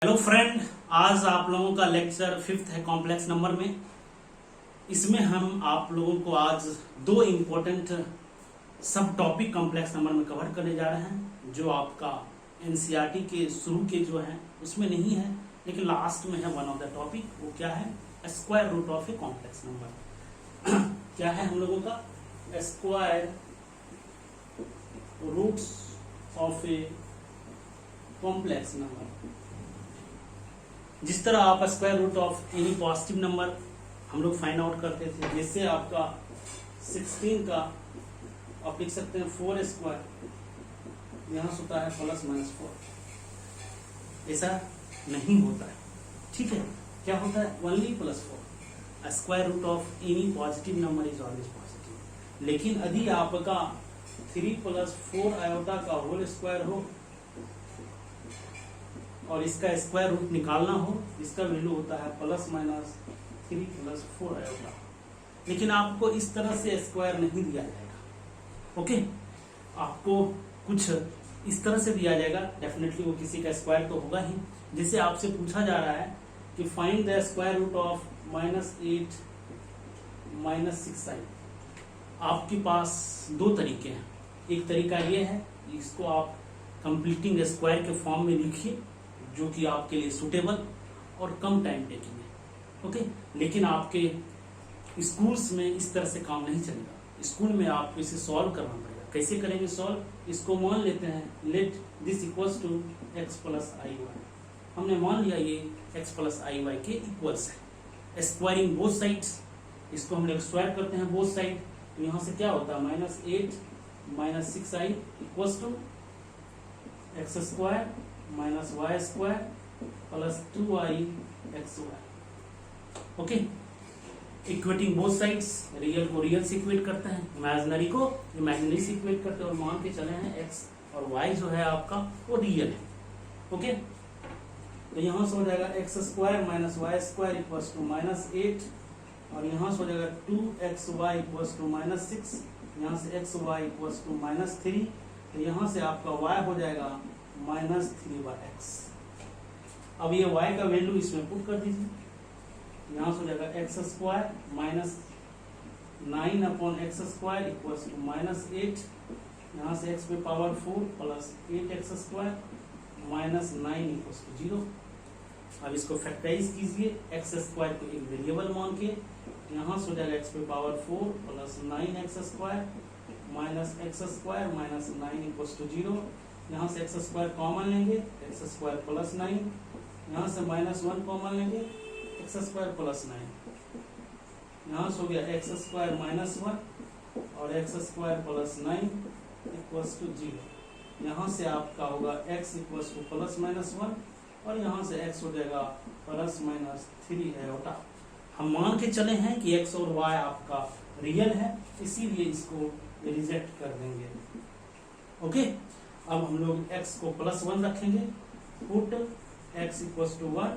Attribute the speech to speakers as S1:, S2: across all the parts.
S1: Hello friend, आज आप लोगों का लेक्चर 5th है कॉम्प्लेक्स नंबर में। इसमें हम आप लोगों को आज दो इम्पोर्टेंट सब टॉपिक कॉम्प्लेक्स नंबर में कवर करने जा रहे हैं, जो आपका एनसीईआरटी के शुरू के जो है उसमें नहीं है, लेकिन लास्ट में है वन ऑफ द टॉपिक। वो क्या है? Square root of a complex number. क्या है हम लोगों का? Square roots of a complex number. जिस तरह आप square root of any positive number हम लोग फाइंड आउट करते थे, जैसे आपका 16 का आप लिख सकते हैं 4 स्क्वायर, यहां से होता है +-4। ऐसा नहीं होता है, ठीक है। क्या होता है? Only +4। Square root of any positive number is always positive. लेकिन यदि आपका 3 + 4 आयोटा का होल स्क्वायर हो और इसका स्क्वायर रूट निकालना हो, इसका वैल्यू होता है ±3 + 4 आयोटा। लेकिन आपको इस तरह से स्क्वायर नहीं दिया जाएगा, ओके। आपको कुछ इस तरह से दिया जाएगा, डेफिनेटली वो किसी का स्क्वायर तो होगा ही। जिसे आपसे पूछा जा रहा है कि find the square root of -8 -6i। आपके पास दो तरीके हैं। एक तरीका ये है, इसको आप कंप्लीटिंग स्क्वायर के फॉर्म में लिखिए, जो कि आपके लिए सुटेबल और कम टाइम टेकिंग है, ओके। लेकिन आपके स्कूल्स में इस तरह से काम नहीं चलेगा। स्कूल में आपको इसे सॉल्व करना पड़ेगा। कैसे करेंगे सॉल्व? इसको मान लेते हैं let this equals to x + iy। हमने मान लिया ये x + iy के इक्वल्स है। स्क्वायरिंग बोथ साइड्स, इसको हम लोग स्क्वायर करते हैं बोथ साइड। तो यहाँ से क्या होता है? -8 -6i equals to x² -y² + 2i(xy). Okay, equating both sides. Real को रियल से इक्वेट करते हैं, इमेजिनरी को इमेजिनरी से इक्वेट करते हैं, और मान के चले हैं x और y जो है आपका वो रियल है, ओके। तो यहाँ से हो जाएगा x² - y² = -8, और यहाँ से हो जाएगा 2xy = -6, यहाँ से xy = -3। तो यहाँ से आपका y हो जाएगा -3/x। अब ये y का वैल्यू इसमें पुट कर दीजिए। यहाँ से हो जाएगा x² - 9/x² = -8। यहाँ से x पे पावर 4 + 8x² -9 = 0। अब इसको फैक्टराइज कीजिए, x² को एक वेरिएबल मान के। यहाँ से हो जाएगा x पे पावर 4 + 9x² -x² -9 = 0। यहाँ से x² कॉमन लेंगे, x² + 9। यहाँ से -1 कॉमन लेंगे, x² + 9। यहाँ से हो गया x² - 1 और x² + 9 = 0। यहाँ से आपका होगा x = +-1, और यहाँ से x हो जाएगा ±3 आयोटा। हम मान के चले हैं कि x और y आपका रियल है, इसीलिए इसको रिजेक्ट कर देंगे, ओके। अब हम लोग x को +1 रखेंगे, पुट x = 1।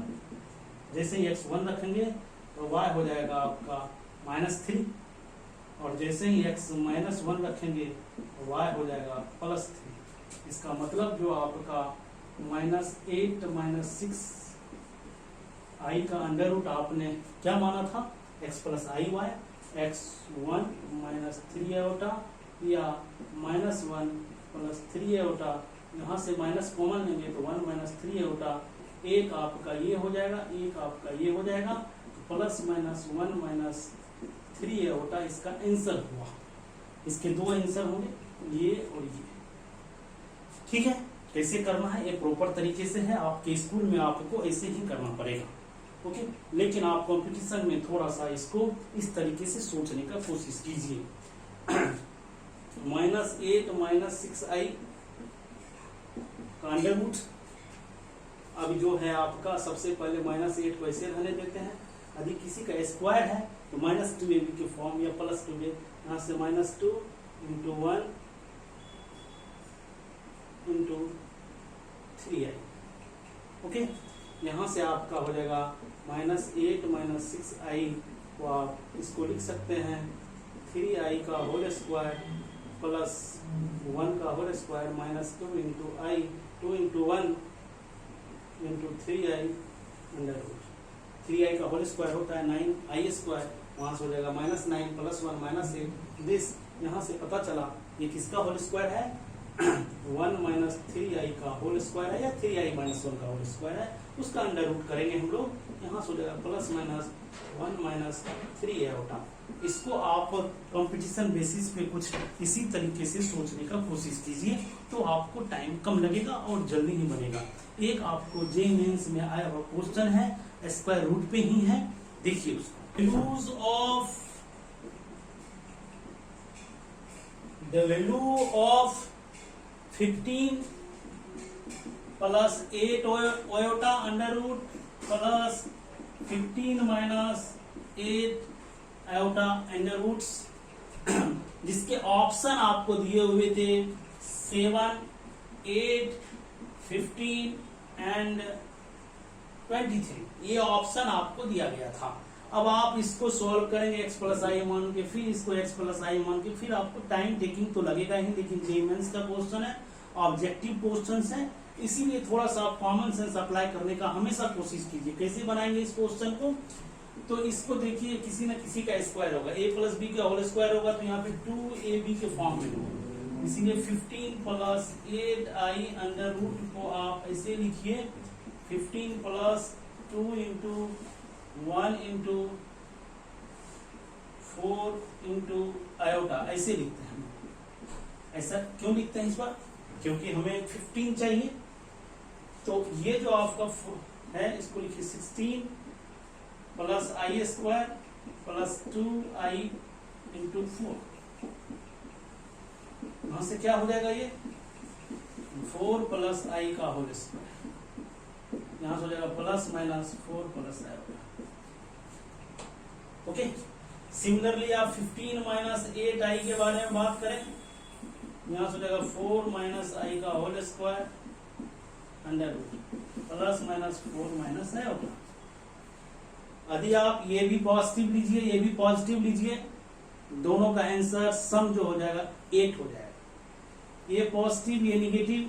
S1: जैसे ही x 1 रखेंगे तो y हो जाएगा आपका -3, और जैसे ही x -1 रखेंगे तो y हो जाएगा +3। इसका मतलब जो आपका -8 -6i का अंडर रूट आपने क्या माना था? x + iy, x1 -3 आयोटा या -1 + 3 आयोटा। यहाँ से माइनस कॉमन लेंगे तो 1 - 3 आयोटा। एक आपका ये हो जाएगा, एक आपका ये हो जाएगा, तो +-1 - 3 आयोटा इसका आंसर हुआ। इसके दो आंसर होंगे, ये और ये, ठीक है। कैसे करना है? ये प्रॉपर तरीके से है। आपके स्कूल में आपको ऐसे ही करना पड़ेगा, ओके। लेकिन आप कंपटीशन में थोड़ा सा इसको इस तरीके से सोचने का कोशिश कीजिए। -8 - 6i का अंडर रूट। अब जो है आपका सबसे पहले -8 को ऐसे रहने देते हैं। यदि किसी का स्क्वायर है तो -2ab के फॉर्म या +2ab, यहाँ से -2 × 1 × 3i, ओके। यहाँ से आपका हो जाएगा -8 - 6i को आप इसको लिख सकते हैं 3i का होल स्क्वायर +1 का whole square -2 × i, 2 × 1 into 3i under root 3i का होल स्क्वायर होता है 9i स्क्वायर, वहां से हो जाएगा -9 + 1 -8। दिस यहाँ से पता चला ये किसका होल स्क्वायर है 1 - 3i का होल स्क्वायर है या 3i - 1 का होल स्क्वायर है, उसका अंडर रूट करेंगे हम लोग, यहाँ से हो जाएगा +-1 - 3 आयोटा। इसको आप कंपटीशन बेसिस पे कुछ इसी तरीके से सोचने का कोशिश कीजिए, तो आपको टाइम कम लगेगा और जल्दी ही बनेगा। एक आपको जे मेंस में आया हुआ क्वेश्चन है, स्क्वायर रूट पे ही है, देखिए उसको। Use of the value of 15 + 8 iota under root plus 15 - 8 iota under roots, जिसके ऑप्शन आपको दिए हुए थे 7, 8, 15 एंड 23। ये ऑप्शन आपको दिया गया था। अब आप इसको सॉल्व करेंगे x + i मान के, फिर इसको x + i मान के, फिर आपको टाइम टेकिंग तो लगेगा ही, लेकिन जे मेंस का क्वेश्चन है, ऑब्जेक्टिव क्वेश्चंस है, इसीलिए थोड़ा सा कॉमन सेंस अप्लाई करने का हमेशा कोशिश कीजिए। कैसे बनाएंगे इस क्वेश्चन को, तो इसको देखिए किसी न किसी का स्क्वायर होगा, a + b का होल स्क्वायर होगा, तो यहाँ पे 2ab के फॉर्म में होगा, इसीलिए 15 + 8i अंडर रूट को आप ऐसे लिखिए 15 + 2 × 1 × 4 × आयोटा, ऐसे लिखते हैं। ऐसा क्यों लिखते हैं इस बार, क्योंकि हमें 15 चाहिए, तो ये जो आपका है इसको लिखिए 16 + i² + 2i × 4। वहां से क्या हो जाएगा, ये 4 + i का होल स्क्वायर, यहां से हो जाएगा +-4 + i। ओके, सिमिलरली आप 15 - 8i के बारे में बात करें, यहां से हो जाएगा 4 - i का whole square under root +-4 - i होगा। यदि आप ये भी पॉजिटिव लीजिए, ये भी पॉजिटिव लीजिए, दोनों का आंसर सम जो हो जाएगा 8 हो जाएगा। ये पॉजिटिव ये निगेटिव,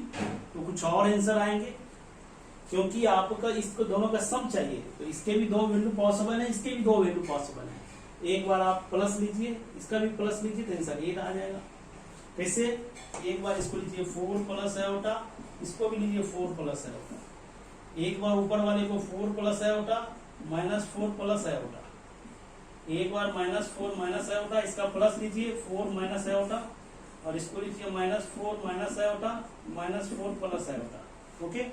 S1: तो कुछ और आंसर आएंगे, क्योंकि आपका इसको दोनों का सम चाहिए, तो इसके भी 2 वैल्यू पॉसिबल है, इसके भी 2 वैल्यू पॉसिबल है। एक बार आप प्लस लीजिए, इसका भी प्लस लीजिए, तो आंसर 8 आ जाएगा। कैसे, एक बार इसको लीजिए 4 + आयोटा, इसको भी लीजिए 4 + आयोटा, एक बार ऊपर वाले को 4 + आयोटा -4 + आयोटा, एक बार -4 - आयोटा, इसका प्लस लीजिए 4 - आयोटा, और इसको लीजिए -4 - आयोटा -4 + आयोटा। ओके,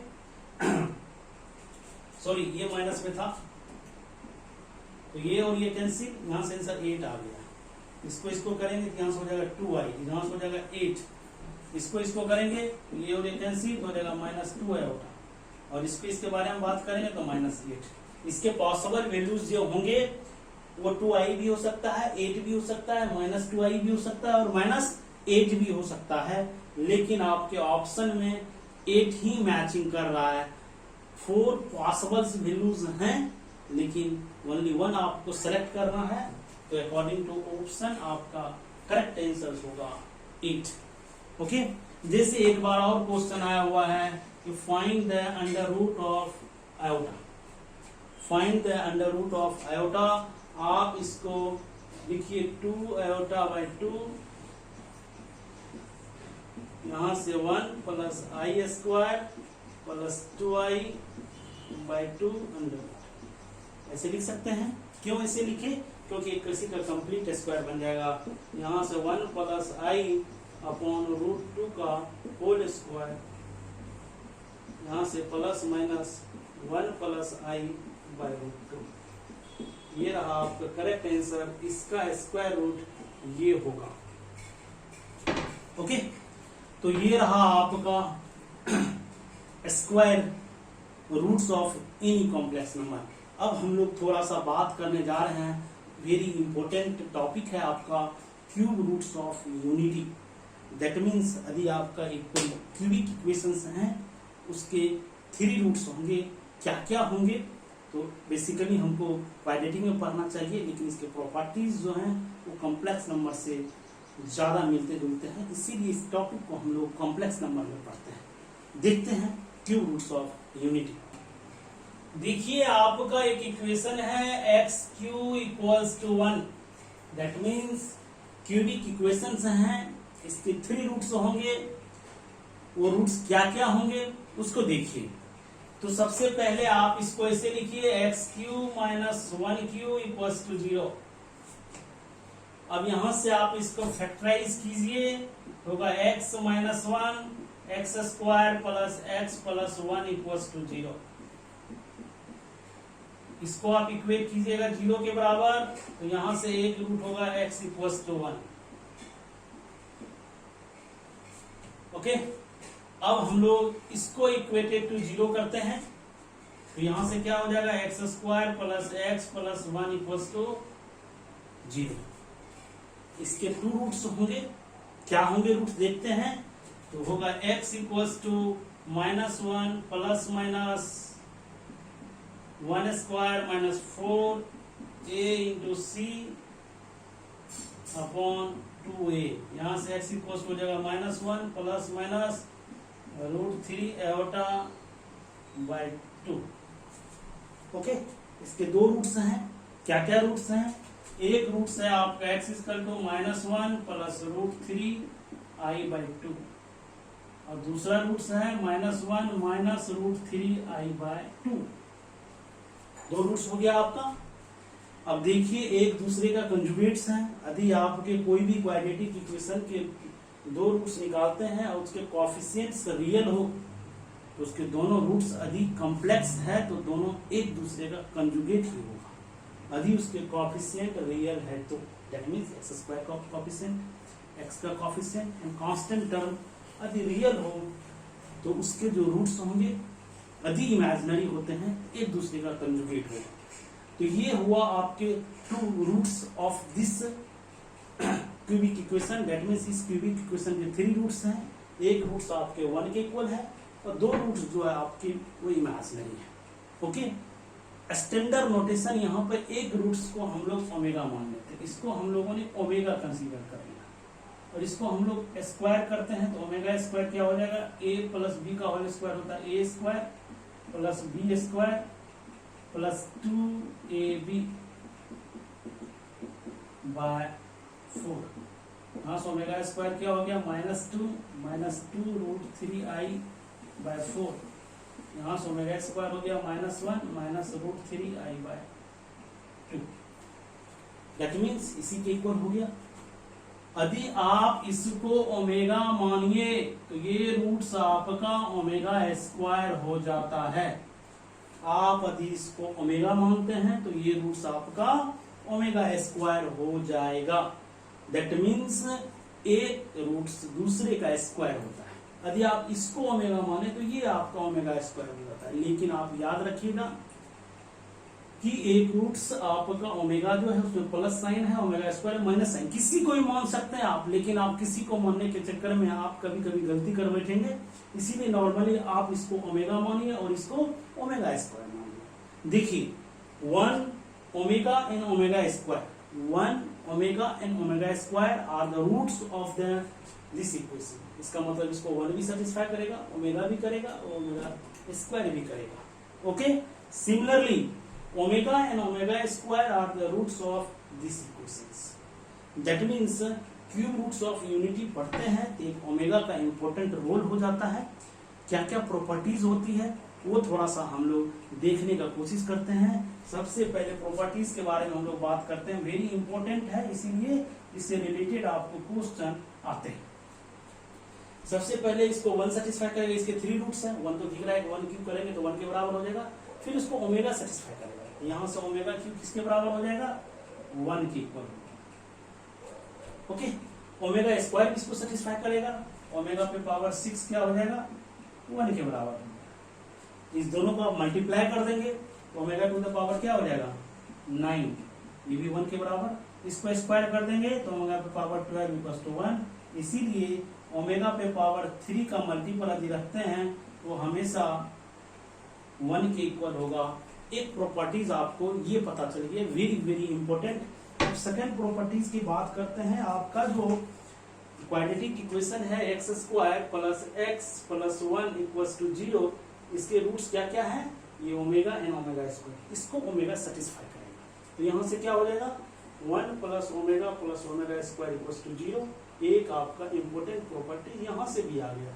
S1: सॉरी ये माइनस में था, तो ये और ये कैंसिल, यहां से आंसर 8 आ गया। इसको करेंगे तो यहाँ से हो जाएगा 2i, यहाँ से हो जाएगा 8, इसको करेंगे तो ये और ये कैंसिल हो जाएगा -2 आयोटा, और इसके बारे में बात करेंगे तो -8। इसके पॉसिबल वैल्यूज जो होंगे वो 2i भी हो सकता है, 8 भी हो सकता है, -2i भी हो सकता है, और -8 भी हो सकता है, लेकिन आपके ऑप्शन में 8 ही मैचिंग कर रहा है। 4 पॉसिबल वैल्यूज हैं, लेकिन ओनली 1 आपको सेलेक्ट करना है, तो अकॉर्डिंग टू ऑप्शन आपका करेक्ट आंसर होगा 8। ओके, जैसे एक बार और क्वेश्चन आया हुआ है कि find the under root of iota, find the under root of iota. आप इसको लिखिए 2 आयोटा बाई 2, यहां से 1 + i² + 2i by 2 under root, ऐसे लिख सकते हैं। क्यों ऐसे लिखे, क्योंकि किसी का कंप्लीट स्क्वायर बन जाएगा। यहां से 1 + i/√2 का होल स्क्वायर, यहां से ±1 + i/√2, ये रहा आपका करेक्ट आंसर। इसका स्क्वायर रूट ये होगा। ओके, तो ये रहा आपका square roots of any complex number. अब हम लोग थोड़ा सा बात करने जा रहे हैं, वेरी इंपॉर्टेंट टॉपिक है आपका cube roots of unity. That means यदि आपका एक कोई क्यूबिक इक्वेशंस हैं, उसके 3 रूट्स होंगे, क्या क्या होंगे, तो बेसिकली हमको क्वाड्रेटिक में पढ़ना चाहिए, लेकिन इसके प्रॉपर्टीज जो हैं वो कॉम्प्लेक्स नंबर से ज़्यादा मिलते जुलते हैं, इसीलिए इस टॉपिक को हम लोग कॉम्प्लेक्स नंबर में पढ़ते हैं। देखते हैं क्यूब रूट्स ऑफ यूनिटी। देखिए आपका एक इक्वेशन है x cube equals to 1, that means cubic equations हैं, इसके 3 रूट्स होंगे। वो रूट्स क्या क्या होंगे उसको देखिए। तो सबसे पहले आप इसको ऐसे लिखिए x cube minus 1q equals to 0। अब यहां से आप इसको फैक्टराइज कीजिए, होगा x minus 1 x square plus x plus 1 equals to 0। इसको आप इक्वेट कीजिएगा 0 के बराबर, तो यहां से एक रूट होगा x इक्वल्स टू 1। ओके, अब हम लोग इसको इक्वेटेड टू 0 करते हैं, तो यहां से क्या हो जाएगा x square plus x plus 1 equals to 0। इसके 2 रूट्स होंगे, क्या होंगे रूट्स देखते हैं। तो होगा x equals to -1 plus minus 1 square minus 4a into c upon 2a। यहां से x इक्वल्स हो जाएगा -1 plus minus √3 iota by 2। Okay, इसके 2 रूट्स हैं। क्या क्या रूट्स हैं, एक रूट्स है आपका x equal to -1 plus √3i by 2, और दूसरा रूट्स है -1 माइनस √3i बाय 2। 2 रूट्स हो गया आपका। अब देखिए एक दूसरे का कंजुगेट्स हैं। यदि आपके कोई भी क्वाड्रेटिक इक्वेशन के 2 रूट्स निकालते हैं और उसके कोएफिशिएंट्स रियल हो, तो उसके दोनों रूट्स अधिक कॉम्प्लेक्स है तो दोनों एक दूसरे का कंजुगेट ही होगा। यदि उसके कोएफिशिएंट रियल है तो दैट मींस एक्स स्क्वायर का कोएफिशिएंट, एक्स का कोएफिशिएंट एंड कांस्टेंट टर्म यदि रियल हो तो उसके जो रूट्स होंगे यदि इमेजिनरी होते हैं एक दूसरे का कंजुगेट होगा। तो ये हुआ आपके 2 roots of this cubic equation, that means इस क्यूबिक इक्वेशन के 3 रूट्स हैं। एक रूट्स आपके 1 के इक्वल है और 2 रूट्स जो है आपके वो इमेजिनरी है। ओके, स्टैंडर्ड नोटेशन यहाँ पर एक रूट्स को हम लोग ओमेगा मान लेते हैं, इसको हम लोगों ने ओमेगा कंसीडर कर लिया, और इसको हम लोग स्क्वायर करते हैं तो ओमेगा स्क्वायर क्या हो जाएगा, a प्लस बी का होल स्क्वायर होता है a square plus b square plus 2ab by 4। यहाँ से ओमेगा स्क्वायर क्या हो गया -2 √3i बाय 4। यहाँ से ओमेगा स्क्वायर हो गया -1 minus √3i by 2। That means इसी के इक्वल हो गया। यदि आप इसको ओमेगा मानिए तो ये रूट्स आपका ओमेगा स्क्वायर हो जाता है। आप यदि इसको ओमेगा मानते हैं तो ये रूट्स आपका ओमेगा स्क्वायर हो जाएगा। दैट मीन्स एक रूट्स दूसरे का स्क्वायर होता है। यदि आप इसको ओमेगा माने तो ये आपका ओमेगा स्क्वायर हो जाता है। लेकिन आप याद रखिएगा कि एक रूट्स आपका ओमेगा जो है उसमें प्लस साइन है, ओमेगा स्क्वायर माइनस साइन, किसी को ही मान सकते हैं आप, लेकिन आप किसी को मानने के चक्कर में आप कभी कभी गलती कर बैठेंगे। इसीलिए नॉर्मली आप इसको ओमेगा मानिए और इसको ओमेगा स्क्वायर मानिए। देखिए 1 omega and omega square, 1 omega and omega square are the roots of this equation. इसका मतलब इसको 1 भी सेटिस्फाई करेगा, ओमेगा भी करेगा और ओमेगा स्क्वायर भी करेगा। Okay, similarly omega and omega square are the roots of this equations. That means cube roots of unity पढ़ते हैं तो एक ओमेगा का इंपॉर्टेंट रोल हो जाता है। क्या क्या प्रॉपर्टीज होती है वो थोड़ा सा हम लोग देखने का कोशिश करते हैं। सबसे पहले प्रॉपर्टीज के बारे में हम लोग बात करते हैं, वेरी इंपॉर्टेंट है, इसीलिए इससे रिलेटेड आपको क्वेश्चन आते हैं। सबसे पहले इसको 1 सेटिस्फाई करेगा, इसके 3 रूट्स हैं, 1 तो दिख रहा है, 1 क्यूब करेंगे तो 1 के बराबर हो जाएगा। फिर इसको ओमेगा सेटिस्फाई करेगा, यहां से ओमेगा क्यूब किसके बराबर हो जाएगा, 1 के इक्वल। ओके, ओमेगा स्क्वायर किसको सेटिस्फाई करेगा, ओमेगा पे पावर 6 क्या हो जाएगा, 1 के बराबर हो जाएगा। इस दोनों को आप मल्टीप्लाई कर देंगे तो ओमेगा टू द पावर क्या हो जाएगा 9, ये भी 1 के बराबर। इसको स्क्वायर कर देंगे तो ओमेगा पे पावर 12 इक्वल्स टू 1। इसीलिए ओमेगा पे पावर 3 का मल्टीपल यदि रखते हैं तो हमेशा 1 के इक्वल होगा। एक प्रॉपर्टीज आपको ये पता चल गई, वेरी वेरी इंपॉर्टेंट। अब सेकेंड प्रॉपर्टीज की बात करते हैं। आपका जो क्वाड्रेटिक इक्वेशन है x² plus x plus 1 equals to 0, इसके रूट्स क्या क्या है, ये ओमेगा एन ओमेगा स्क्वायर, इसको ओमेगा सेटिस्फाई करेगा। तो यहाँ से क्या हो जाएगा 1 plus omega square equals to 0। एक आपका इंपॉर्टेंट प्रॉपर्टी यहाँ से भी आ गया।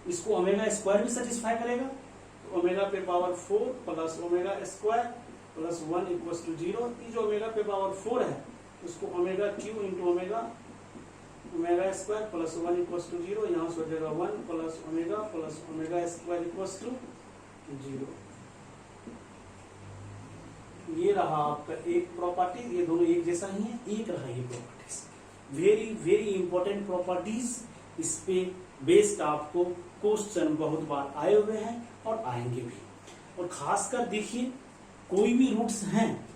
S1: इसको ओमेगा स्क्वायर भी सेटिस्फाई करेगा, तो ओमेगा पे पावर 4 प्लस omega square plus 1 equals to 0। ये जो ओमेगा पे पावर 4 है उसको omega cube into omega square plus 1 equals to 0। यहाँ से हो जाएगा 1 plus omega square equals to 0। ये रहा आपका एक प्रॉपर्टी, ये दोनों एक जैसा ही है, एक रहा ये properties. Very very important properties, इस पे बेस्ड आपको क्वेश्चन बहुत बार आए हुए हैं और आएंगे भी। और खासकर देखिए कोई भी रूट्स हैं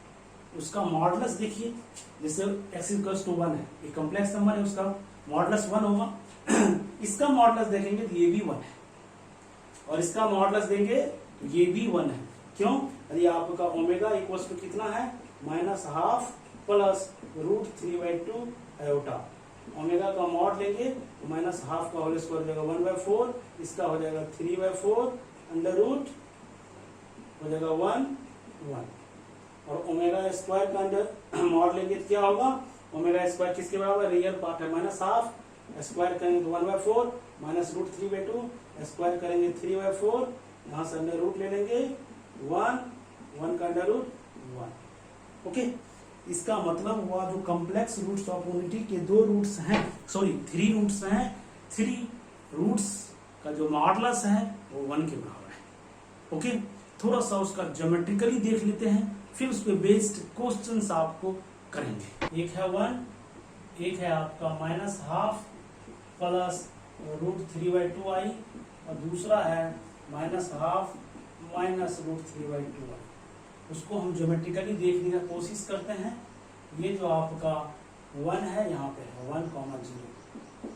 S1: उसका मॉडुलस देखिए, जैसे x इक्वल्स टू 1 है, ये कॉम्प्लेक्स नंबर है, उसका मॉडुलस 1 होगा। इसका मॉडुलस देखेंगे तो ये भी 1 है, और इसका मॉडुलस देंगे तो ये भी 1 है। क्यों? यदि आपका ओमेगा इक्वल्स टू कितना है -12 प्लस √3/2 आयोटा। ओमेगा का मॉड लेंगे तो -12 का होल स्क्वायर हो जाएगा 1/4, इसका हो जाएगा 3/4 अंडर रूट हो जाएगा 1 और ओमेगा स्क्वायर का अंडर मॉड लेंगे तो क्या होगा, ओमेगा स्क्वायर किसके बराबर, रियल पार्ट है -12, स्क्वायर करेंगे तो 1/4 -√3/2, स्क्वायर करेंगे 3/4, यहाँ से अंडर रूट ले लेंगे 1 का अंडर रूट 1। ओके, इसका मतलब हुआ जो कॉम्प्लेक्स रूट्स ऑफ यूनिटी के 2 रूट्स हैं, सॉरी 3 रूट्स हैं, 3 रूट्स का जो मॉडुलस है वो 1 के बराबर है। ओके, थोड़ा सा उसका ज्योमेट्रिकली देख लेते हैं, फिर उस पे बेस्ड क्वेश्चंस आपको करेंगे। एक है 1, एक है आपका -12 प्लस √3/2i और दूसरा है -12 माइनस √3/2i। उसको हम ज्योमेट्रिकली देखने की कोशिश करते हैं। ये जो आपका 1 है यहाँ पे है 1, 0।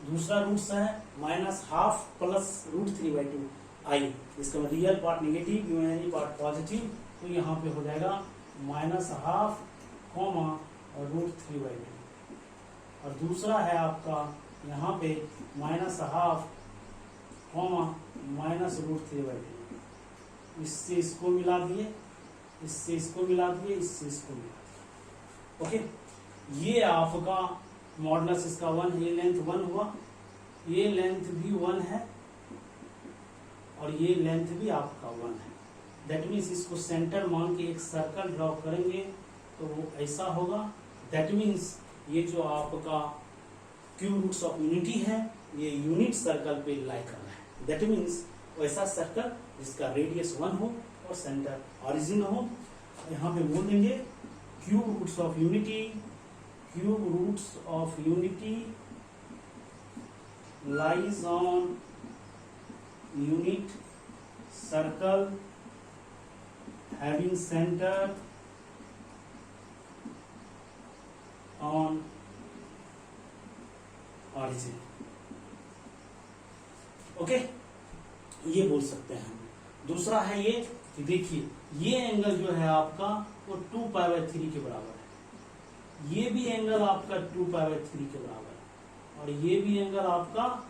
S1: दूसरा रूट्स है -12 प्लस √3/2i, इसका real part negative, imaginary part positive, तो यहाँ पे हो जाएगा -12 और √3/2। और दूसरा है आपका यहाँ पे -12 माइनस √3/2। इससे इसको मिला दिए, इससे इसको मिला दिए, इससे इसको मिला दिए। ओके, ये आपका मॉडुलस इसका 1 है, ये लेंथ 1 हुआ, ये लेंथ भी 1 है और ये लेंथ भी आपका 1 है। दैट मीन्स इसको सेंटर मान के एक सर्कल ड्रॉ करेंगे तो वो ऐसा होगा। दैट मीन्स ये जो आपका क्यूब रूट्स ऑफ यूनिटी है ये यूनिट सर्कल पे लाई कर रहा है। दैट मीन्स वैसा सर्कल जिसका रेडियस 1 हो और सेंटर ऑरिजिन हो। यहाँ पे बोल देंगे cube roots of unity, cube roots of unity lies on unit circle having centre on origin. Okay, ये बोल सकते हैं। दूसरा है ये कि देखिए ये एंगल जो है आपका वो 2π/3 के बराबर है, ये भी एंगल आपका 2π/3 के बराबर है और ये भी एंगल आपका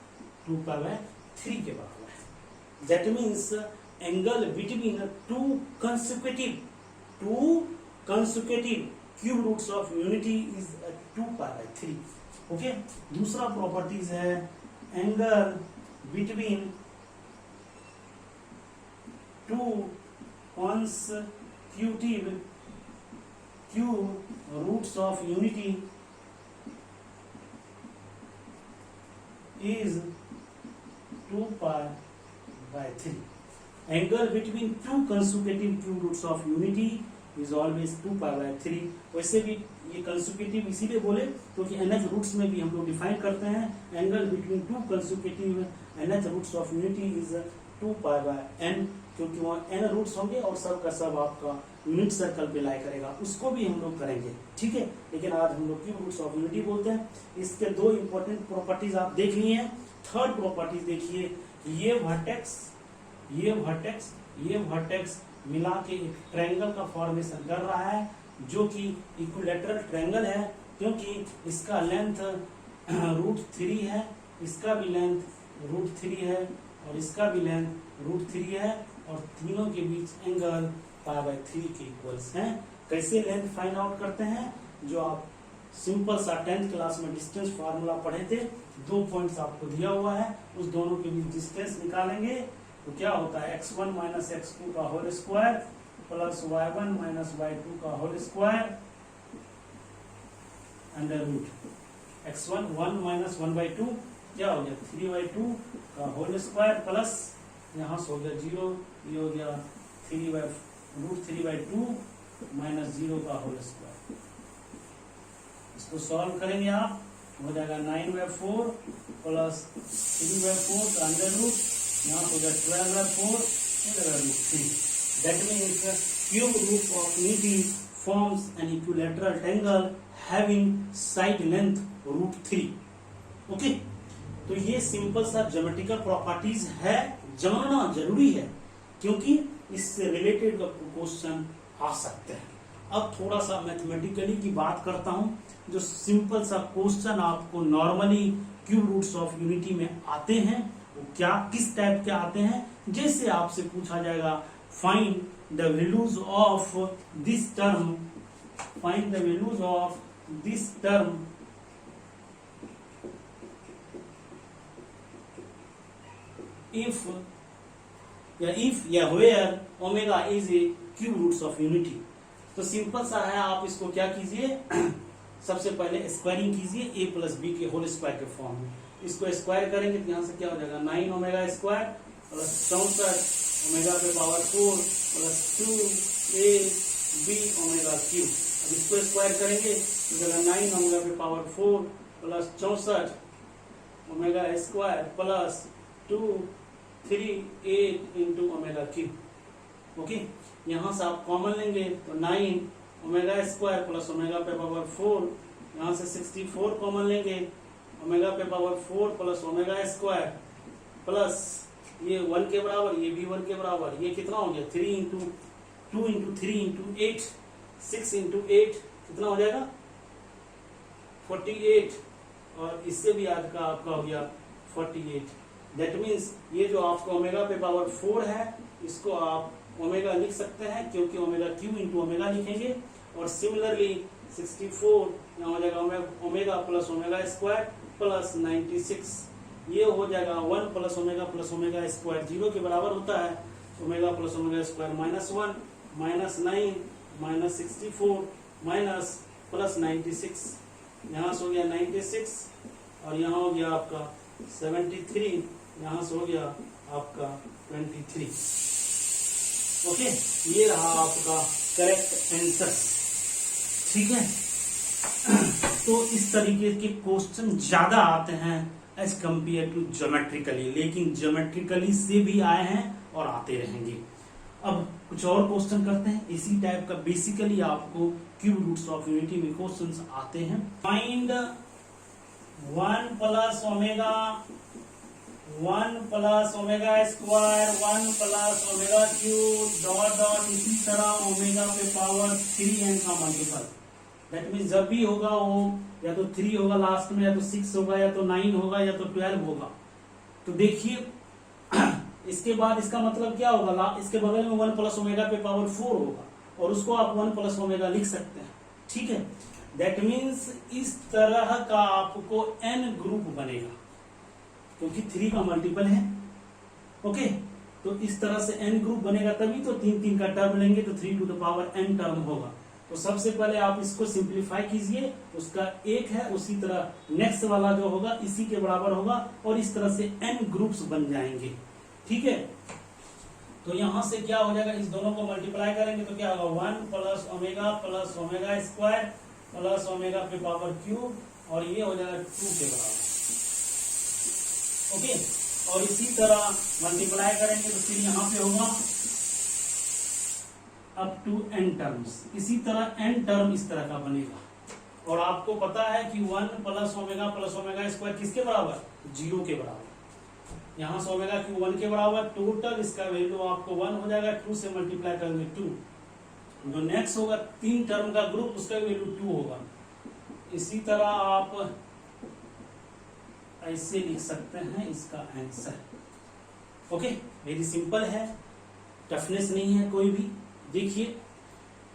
S1: 2π/3 के बराबर है। That means angle between two consecutive cube roots of unity is 2π/3। Okay, दूसरा प्रॉपर्टीज है angle between two consecutive cube roots of unity is 2π/3. Angle between two consecutive cube roots of unity is always 2π/3. वैसे भी ये consecutive इसीलिए बोले क्योंकि nth roots में भी हम लोग डिफाइन करते हैं angle between two consecutive nth roots of unity is 2π/n, क्योंकि वहाँ n रूट्स होंगे और सब का सब आपका यूनिट सर्कल पे लाई करेगा, उसको भी हम लोग करेंगे। ठीक है, लेकिन आज हम लोग क्यूब रूट्स ऑफ यूनिटी बोलते हैं। इसके 2 इंपॉर्टेंट प्रॉपर्टीज आप देख लिए हैं। थर्ड प्रॉपर्टीज देखिए, ये वर्टेक्स मिला के एक ट्रायंगल का फॉर्मेशन कर रहा है जो कि इक्विलैटरल ट्रायंगल है, क्योंकि इसका लेंथ √3 है, इसका भी लेंथ √3 है और इसका भी लेंथ √3 है और तीनों के बीच एंगल π/3 के इक्वल्स हैं। कैसे लेंथ फाइंड आउट करते हैं? जो आप सिंपल सा 10th क्लास में डिस्टेंस फार्मूला पढ़े थे, 2 पॉइंट्स आपको दिया हुआ है, उस दोनों के बीच डिस्टेंस निकालेंगे तो क्या होता है x1 माइनस x2 का होल स्क्वायर प्लस y1 माइनस y2 का whole square under root x1 1 minus 1/2 क्या हो गया 3/2 का होल स्क्वायर प्लस यहाँ से हो गया 0, ये हो गया √3/2 माइनस 0 का होल स्क्वायर। इसको सॉल्व करेंगे आप, हो जाएगा 9/4 प्लस 3/4 का अंडर रूट, यहाँ हो गया 12/4 √3। That means cube root of unity forms an equilateral triangle having side length √3। Okay, तो ये सिंपल सा ज्योमेट्रिकल प्रॉपर्टीज है, जानना जरूरी है क्योंकि इससे रिलेटेड क्वेश्चन आ सकते हैं। अब थोड़ा सा मैथमेटिकली की बात करता हूं। जो सिंपल सा क्वेश्चन आपको normally cube roots of unity में आते हैं वो क्या किस टाइप के आते हैं? जैसे आपसे पूछा जाएगा find the values of this term, find the values of this term if या where omega is a cube roots of unity. तो सिंपल सा है, आप इसको क्या कीजिए सबसे पहले स्क्वायरिंग कीजिए a प्लस बी के होल स्क्वायर के फॉर्म में। इसको स्क्वायर करेंगे तो यहाँ से क्या हो जाएगा 9 ओमेगा स्क्वायर प्लस 64 ओमेगा पे power 4 plus 2ab omega cube. अब इसको स्क्वायर करेंगे तो जगह 9 ओमेगा पे power 4 plus 64 omega square plus 238 into omega cube. Okay, यहाँ से आप कॉमन लेंगे तो 9 ओमेगा स्क्वायर प्लस ओमेगा पे पावर 4, यहाँ से 64 कॉमन लेंगे, ओमेगा पे पावर 4 प्लस ओमेगा स्क्वायर प्लस ये 1 के बराबर, ये भी 1 के बराबर, ये कितना हो गया 3 इंटू 2 इंटू 3 इंटू 8, 6 इंटू 8 कितना हो जाएगा 48, और इससे भी आज का आपका हो गया 48। दैट मीन्स ये जो आपका ओमेगा पे पावर 4 है इसको आप ओमेगा लिख सकते हैं क्योंकि ओमेगा क्यू इंटू ओमेगा लिखेंगे, और सिमिलरली 64 यहाँ हो जाएगा omega plus omega square plus 96, ये हो जाएगा 1 प्लस ओमेगा स्क्वायर 0 के बराबर होता है, omega plus omega square -1 -9 -64 minus plus 96, यहाँ से हो गया 96 और यहाँ हो गया आपका 73, यहाँ से हो गया आपका 23। ओके, ये रहा आपका करेक्ट आंसर। ठीक है, तो इस तरीके के क्वेश्चन ज्यादा आते हैं एज कंपेयर टू ज्योमेट्रिकली, लेकिन ज्योमेट्रिकली से भी आए हैं और आते रहेंगे। अब कुछ और क्वेश्चन करते हैं इसी टाइप का। बेसिकली आपको क्यूब रूट्स ऑफ यूनिटी में क्वेश्चंस आते हैं। Find 1 plus omega square 1 plus omega cube dot dot इसी तरह ओमेगा पे पावर 3n का मल्टीपल। दैट मीन्स जब भी होगा वो या तो 3 होगा लास्ट में, या तो 6 होगा, या तो 9 होगा, या तो 12 होगा। तो देखिए इसके बाद इसका मतलब क्या होगा, इसके बगल में 1 प्लस ओमेगा पे पावर 4 होगा और उसको आप 1 प्लस ओमेगा लिख सकते हैं। ठीक है, दैट मीन्स इस तरह का आपको n ग्रुप बनेगा क्योंकि 3 का मल्टीपल है। ओके, तो इस तरह से n ग्रुप बनेगा, तभी तो 3 का टर्म लेंगे तो 3 to the power n term होगा। तो सबसे पहले आप इसको सिंप्लीफाई कीजिए, उसका 1 है, उसी तरह नेक्स्ट वाला जो होगा इसी के बराबर होगा और इस तरह से n ग्रुप्स बन जाएंगे। ठीक है, तो यहां से क्या हो जाएगा, इस दोनों को मल्टीप्लाई करेंगे तो क्या होगा 1 plus omega square plus omega पे पावर क्यूब, और ये हो जाएगा 2 के बराबर। ओके, और इसी तरह मल्टीप्लाई करेंगे तो फिर यहाँ पे होगा अप टू n टर्म्स। इसी तरह n टर्म इस तरह का बनेगा, और आपको पता है कि 1 प्लस ओमेगा स्क्वायर किसके बराबर 0 के बराबर। यहाँ से ओमेगा क्यू 1 के बराबर, टोटल इसका वैल्यू आपको 1 हो जाएगा, 2 से मल्टीप्लाई करेंगे 2। जो नेक्स्ट होगा 3 टर्म का ग्रुप, उसका वैल्यू 2 होगा। इसी तरह आप ऐसे लिख सकते हैं इसका आंसर। ओके, वेरी सिंपल है, टफनेस नहीं है कोई भी। देखिए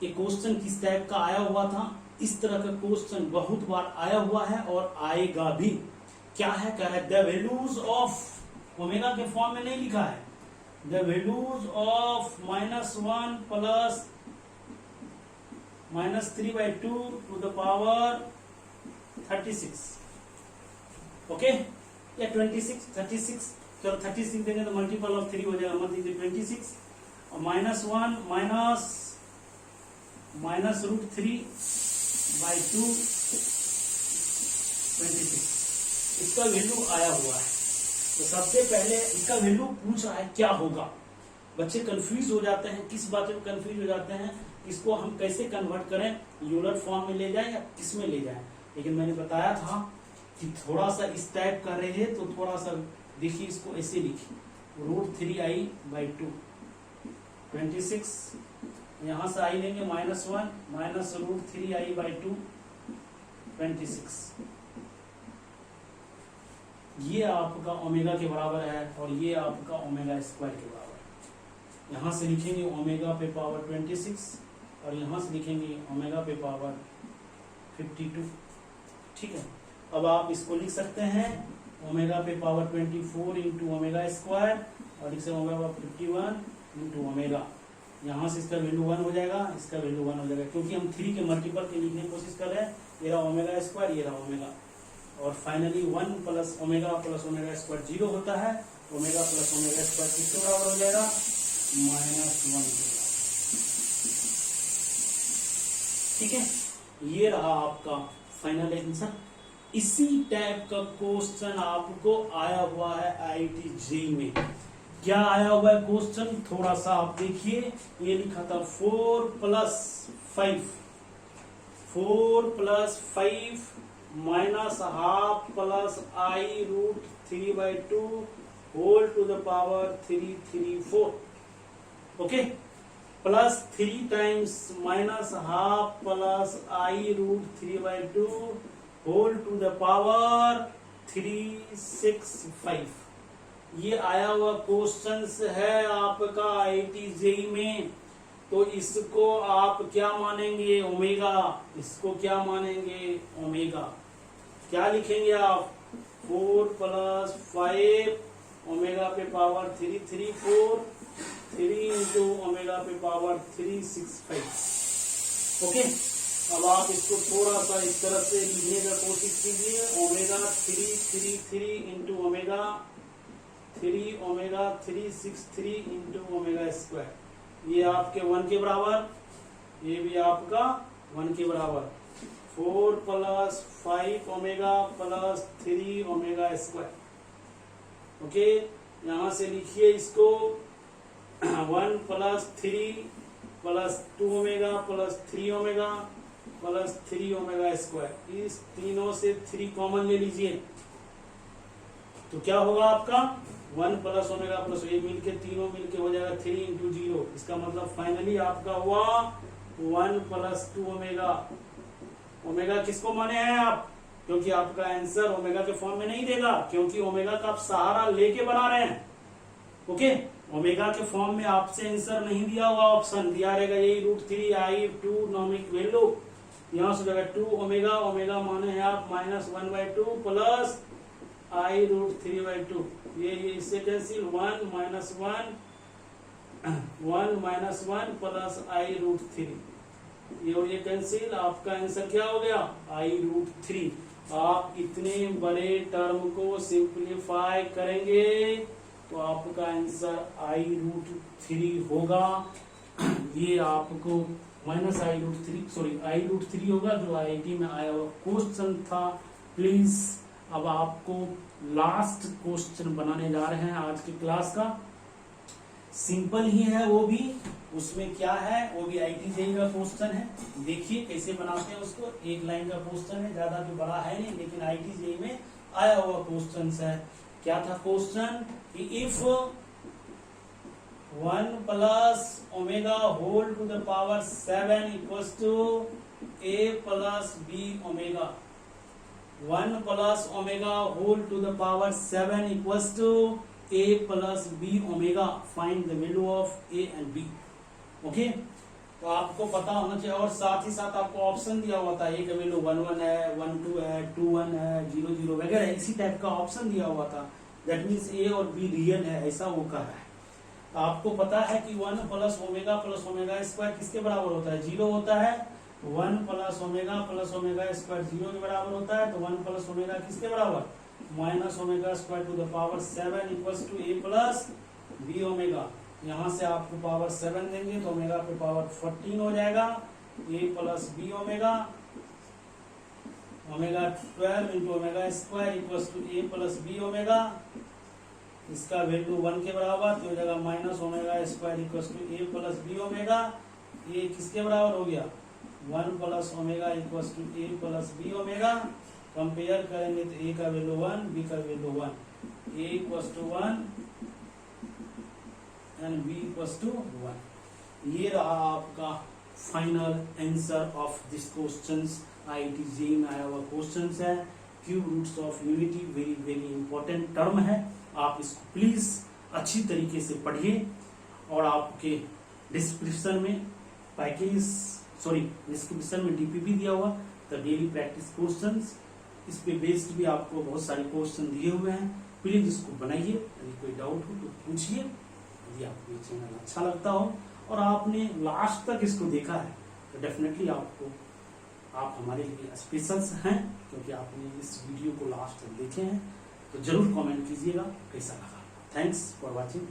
S1: ये क्वेश्चन किस टाइप का आया हुआ था, इस तरह का क्वेश्चन बहुत बार आया हुआ है और आएगा भी। क्या है, कह रहा है द वैल्यूज ऑफ ओमेगा के फॉर्म में नहीं लिखा है, the values of -1 plus -3/2 to the power 36। Okay, या 36 चलो 36 देंगे तो मल्टीपल ऑफ 3 हो जाएगा, मत दीजिए 26 और -1 माइनस √3/2 26, इसका वैल्यू आया हुआ है। तो सबसे पहले इसका वैल्यू पूछ रहा है क्या होगा। बच्चे कंफ्यूज हो जाते हैं, किस बात में कंफ्यूज हो जाते हैं, इसको हम कैसे कन्वर्ट करें, यूलर फॉर्म में ले जाएं या किस में ले जाएं। लेकिन मैंने बताया था कि थोड़ा सा इस टाइप कर रहे हैं, तो थोड़ा सा देखिए, इसको ऐसे लिखिए √3i/2 26, यहां से आई लेंगे -1 माइनस √3i/2 26, ये आपका ओमेगा के बराबर है और ये आपका ओमेगा स्क्वायर के बराबर है। यहां से लिखेंगे ओमेगा पे पावर 26 और यहां से लिखेंगे ओमेगा पे पावर 52। ठीक है, अब आप इसको लिख सकते हैं ओमेगा पे पावर 24 इंटू ओमेगा स्क्वायर और लिख सकते ओमेगा 51 इंटू ओमेगा। यहाँ से इसका वैल्यू 1 हो जाएगा, इसका वैल्यू 1 हो जाएगा, क्योंकि हम 3 के मल्टीपल के लिखने की कोशिश कर रहे हैं। ये रहा ओमेगा स्क्वायर, ये रहा ओमेगा, और फाइनली 1 प्लस ओमेगा स्क्वायर 0 होता है। ओमेगा प्लस ओमेगा स्क्वायर किसके बराबर हो जाएगा, -1 के बराबर। ठीक है, ये रहा आपका फाइनल आंसर। इसी टाइप का क्वेश्चन आपको आया हुआ है IIT JEE में। क्या आया हुआ है क्वेश्चन, थोड़ा सा आप देखिए, ये लिखा था 4 + 5 minus half plus i√3/2 whole to the power 334। Okay, plus 3 times minus half plus i√3/2 whole to the power 365। ये आया हुआ क्वेश्चन है आपका IIT JEE में। तो इसको आप क्या मानेंगे, ओमेगा, इसको क्या मानेंगे, ओमेगा। क्या लिखेंगे आप, 4 + 5 ओमेगा पे पावर 334 3 इंटू ओमेगा पे पावर 365। ओके, अब आप इसको थोड़ा सा इस तरह से लिखने का कोशिश कीजिए, omega 333 into omega 3 omega 363 into omega square, ये आपके 1 के बराबर, ये भी आपका 1 के बराबर। 4 + 5 omega plus 3 omega square. Okay, यहां से लिखिए इसको 1 + 3 + 2 omega plus 3 omega plus 3 omega square. इस तीनों से 3 कॉमन ले लीजिए, तो क्या होगा आपका 1 + ओमेगा प्लस ये मिलके तीनों मिलके हो जाएगा 3 इंटू 0। इसका मतलब फाइनली आपका हुआ 1 + 2 ओमेगा। ओमेगा किसको माने हैं आप, क्योंकि आपका आंसर ओमेगा के फॉर्म में नहीं देगा, क्योंकि ओमेगा का आप सहारा लेके बना रहे हैं। ओके, ओमेगा के फॉर्म में आपसे आंसर नहीं दिया हुआ, ऑप्शन दिया रहेगा यही √3i/2 नॉमिक वैल्यू। यहां से जगह 2 ओमेगा, ओमेगा माने हैं आप -1/2 प्लस i√3/2। ये इससे कैंसिल 1 - 1 प्लस i√3, ये और ये कैंसिल, आपका आंसर क्या हो गया, i√3। आप इतने बड़े टर्म को सिंप्लीफाई करेंगे तो आपका आंसर i√3 होगा। ये आपको i√3 होगा, जो IIT में आया हुआ क्वेश्चन था। प्लीज अब आपको लास्ट क्वेश्चन बनाने जा रहे हैं आज की क्लास का। सिंपल ही है वो भी, उसमें क्या है, वो भी IIT JEE का क्वेश्चन है। देखिए कैसे बनाते हैं उसको, एक लाइन का क्वेश्चन है, ज्यादा तो बड़ा है नहीं, लेकिन IIT JEE में आया हुआ क्वेश्चन है। क्या था question, if 1 + omega whole to the power 7 = a + b omega. 1 + omega whole to the power 7 = a plus b omega, find the value of a and b. Okay, तो आपको पता होना चाहिए। और साथ ही साथ आपको ऑप्शन दिया हुआ था, ए का वैल्यू 1 1 है, 1 2 है, 2 1 है, 0 0 वगैरह इसी टाइप का ऑप्शन दिया हुआ था। दैट मीन्स ए और बी रियल है, ऐसा वो कर रहा है। तो आपको पता है कि 1 प्लस ओमेगा स्क्वायर किसके बराबर होता है? 0 होता है। 1 प्लस ओमेगा स्क्वायर 0 के बराबर होता है। तो 1 प्लस ओमेगा किसके बराबर? Minus omega square to the power 7 equals to a plus b omega. यहाँ से आपको पावर 7 देंगे तो ओमेगा पे पावर 14 हो जाएगा। A plus b omega, omega 12 into omega square equals to a plus b omega. इसका वैल्यू 1 के बराबर, तो हो जाएगा minus omega square equals to a plus b omega. ये किसके बराबर हो गया? 1 plus omega equals to a plus b omega. Compare करेंगे तो ए का वैल्यू 1, बी का value 1, a equals to 1 and b equals to 1। ये रहा आपका final answer of this questions. IIT JEE में आया हुआ क्वेश्चंस है। Cube roots of unity very very important term है। आप इसको प्लीज अच्छी तरीके से पढ़िए। और आपके डिस्क्रिप्शन में डिस्क्रिप्शन में डीपीपी दिया हुआ, द डेली प्रैक्टिस क्वेश्चंस, इस पे बेस्ड भी आपको बहुत सारे क्वेश्चन दिए हुए हैं। प्लीज इसको बनाइए। यदि कोई डाउट हो तो पूछिए। यदि आपको ये चैनल अच्छा लगता हो और आपने लास्ट तक इसको देखा है तो डेफिनेटली आप हमारे लिए स्पेशल हैं, क्योंकि आपने इस वीडियो को लास्ट तक देखे हैं। तो जरूर कमेंट कीजिएगा कैसा लगा। Thanks for watching.